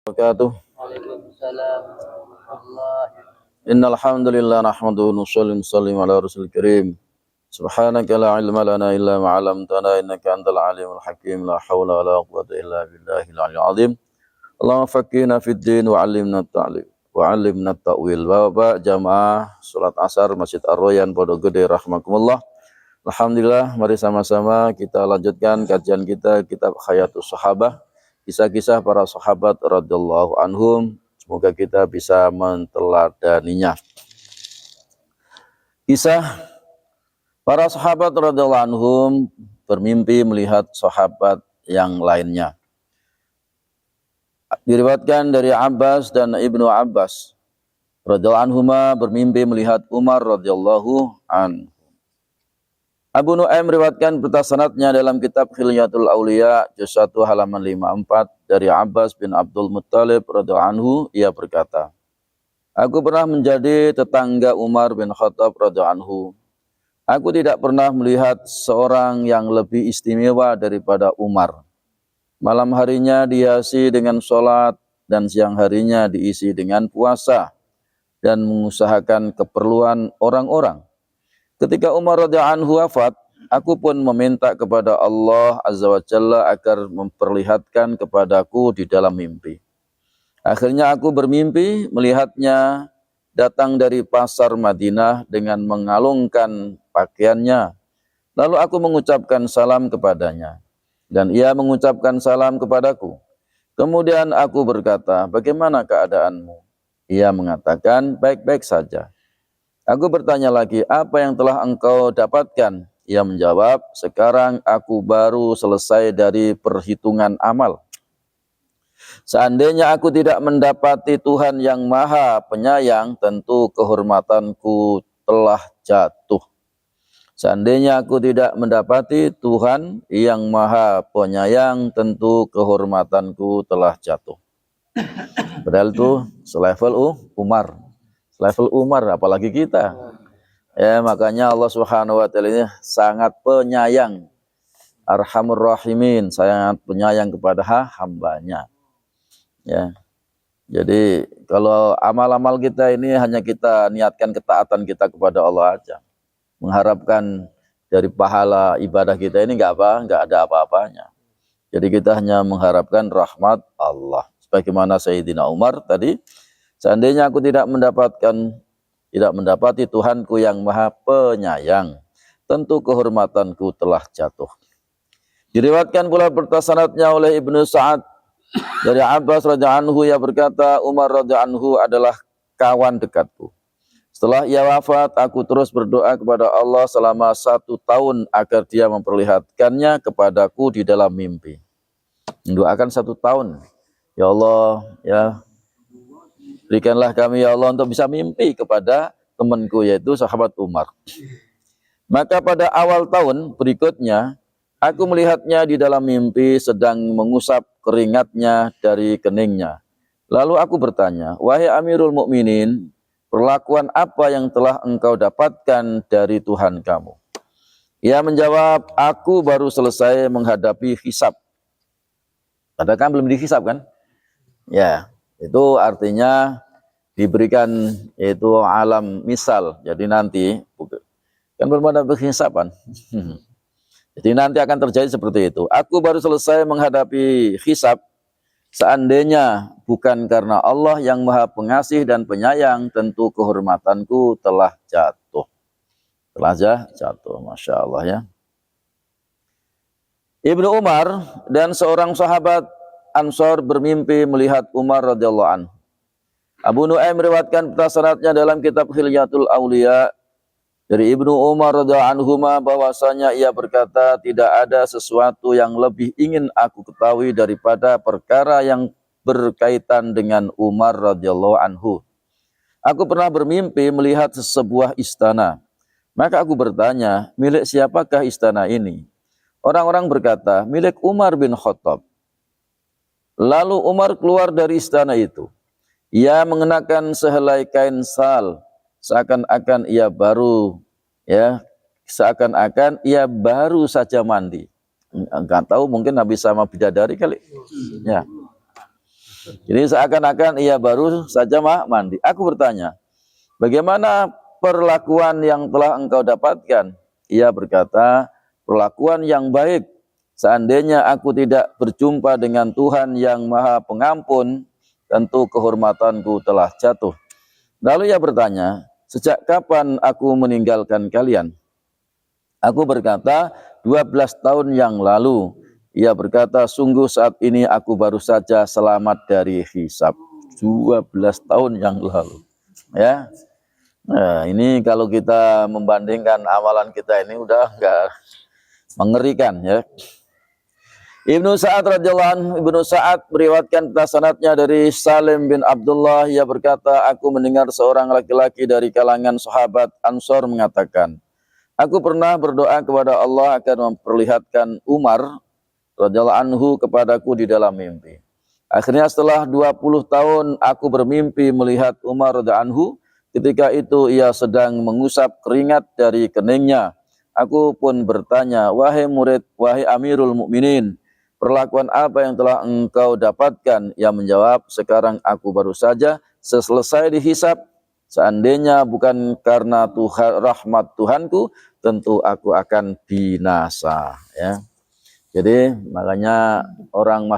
Wabarakatuh. Waalaikumsalam warahmatullahi. Innal hamdalillah nahmaduhu wa nusallim ala rasulil karim. Subhanaka la ilma lana illa ma 'allamtana innaka antal alimul hakim. La haula wala quwwata illa billahil aliyyil azim. Allahumma faqqihna fid din wa 'allimna at-ta'lim wa 'allimna at-ta'wil. Bapak jamaah salat asar Masjid Ar-Royan Pondok Gede rahimakumullah. Alhamdulillah, mari sama-sama kita lanjutkan kajian kita kitab Hayatus Sahabah. Kisah-kisah para sahabat radhiyallahu anhum, semoga kita bisa menteladaninya. Kisah para sahabat radhiyallahu anhum bermimpi melihat sahabat yang lainnya. Diriwayatkan dari Abbas dan Ibnu Abbas radhiyallahu anhuma bermimpi melihat Umar radhiyallahu anhu. Abu Nu'aim meriwayatkan sanadnya dalam kitab Hilyatul Auliya juz 1 halaman 54 dari Abbas bin Abdul Muttalib radhiyallahu anhu, ia berkata, aku pernah menjadi tetangga Umar bin Khattab radhiyallahu anhu. Aku tidak pernah melihat seorang yang lebih istimewa daripada Umar. Malam harinya dihiasi dengan sholat dan siang harinya diisi dengan puasa dan mengusahakan keperluan orang-orang. Ketika Umar radhiyallahu anhu wafat, aku pun meminta kepada Allah Azza wa Jalla agar memperlihatkan kepadaku di dalam mimpi. Akhirnya aku bermimpi melihatnya datang dari pasar Madinah dengan mengalungkan pakaiannya. Lalu aku mengucapkan salam kepadanya, dan ia mengucapkan salam kepadaku. Kemudian aku berkata, bagaimana keadaanmu? Ia mengatakan, baik-baik saja. Aku bertanya lagi, apa yang telah engkau dapatkan? Ia menjawab, sekarang aku baru selesai dari perhitungan amal. Seandainya aku tidak mendapati Tuhan yang Maha Penyayang, tentu kehormatanku telah jatuh. Seandainya aku tidak mendapati Tuhan yang Maha Penyayang, tentu kehormatanku telah jatuh. Padahal itu selevel Umar. Level Umar, apalagi kita. Ya, makanya Allah Subhanahu wa taala ini sangat penyayang. Arhamur Rahimin, sangat penyayang kepada hambanya. Ya. Jadi kalau amal-amal kita ini hanya kita niatkan ketaatan kita kepada Allah aja. Mengharapkan dari pahala ibadah kita ini enggak ada apa-apanya. Jadi kita hanya mengharapkan rahmat Allah. Sebagaimana Sayyidina Umar tadi, seandainya aku tidak mendapati Tuhanku yang Maha Penyayang, tentu kehormatanku telah jatuh. Diriwayatkan pula sanadnya oleh Ibnu Sa'ad dari Abbas radhiyallahu anhu, ia berkata, Umar radhiyallahu anhu adalah kawan dekatku. Setelah ia wafat, aku terus berdoa kepada Allah selama 1 tahun agar dia memperlihatkannya kepadaku di dalam mimpi. Mendoakan 1 tahun. Ya Allah, ya berikanlah kami ya Allah untuk bisa mimpi kepada temanku yaitu sahabat Umar. Maka pada awal tahun berikutnya, aku melihatnya di dalam mimpi sedang mengusap keringatnya dari keningnya. Lalu aku bertanya, wahai Amirul Mukminin, perlakuan apa yang telah engkau dapatkan dari Tuhan kamu? Ia menjawab, aku baru selesai menghadapi hisab. Padahal kan belum dihisab kan? Ya. Itu artinya diberikan yaitu alam misal. Jadi nanti kan belum ada penghisaban. Jadi nanti akan terjadi seperti itu. Aku baru selesai menghadapi hisab. Seandainya bukan karena Allah yang Maha Pengasih dan Penyayang, tentu kehormatanku telah jatuh. Telah jatuh, Masya Allah ya. Ibnu Umar dan seorang sahabat Ansor bermimpi melihat Umar radhiyallahu anhu. Abu Nu'aim meriwayatkan sanadnya dalam kitab Hilyatul Auliya dari Ibnu Umar radhiyallahu anhu bahwasanya ia berkata, tidak ada sesuatu yang lebih ingin aku ketahui daripada perkara yang berkaitan dengan Umar radhiyallahu anhu. Aku pernah bermimpi melihat sebuah istana. Maka aku bertanya, milik siapakah istana ini? Orang-orang berkata, milik Umar bin Khattab. Lalu Umar keluar dari istana itu. Ia mengenakan sehelai kain sal, seakan-akan ia baru saja mandi. Enggak tahu, mungkin Nabi sama bidadari kali. Ya. Jadi seakan-akan ia baru saja mandi. Aku bertanya, bagaimana perlakuan yang telah engkau dapatkan? Ia berkata, perlakuan yang baik. Seandainya aku tidak berjumpa dengan Tuhan yang Maha Pengampun, tentu kehormatanku telah jatuh. Lalu ia bertanya, sejak kapan aku meninggalkan kalian? Aku berkata, 12 tahun yang lalu. Ia berkata, sungguh saat ini aku baru saja selamat dari hisab. 12 tahun yang lalu. Ya. Nah, ini kalau kita membandingkan amalan kita ini udah enggak mengerikan ya. Ibnu Sa'ad radhiyallahu anhu, Ibnu Sa'ad meriwayatkan sanadnya dari Salim bin Abdullah, ia berkata, aku mendengar seorang laki-laki dari kalangan sahabat Ansor mengatakan, aku pernah berdoa kepada Allah agar memperlihatkan Umar radhiyallahu anhu kepadaku di dalam mimpi. Akhirnya setelah 20 tahun aku bermimpi melihat Umar radhiyallahu anhu, ketika itu ia sedang mengusap keringat dari keningnya. Aku pun bertanya, wahai murid, wahai Amirul Mukminin, perlakuan apa yang telah engkau dapatkan? Ia menjawab, sekarang aku baru saja selesai dihisab. Seandainya bukan karena Tuhan, rahmat Tuhanku, tentu aku akan binasa. Ya. Jadi makanya orang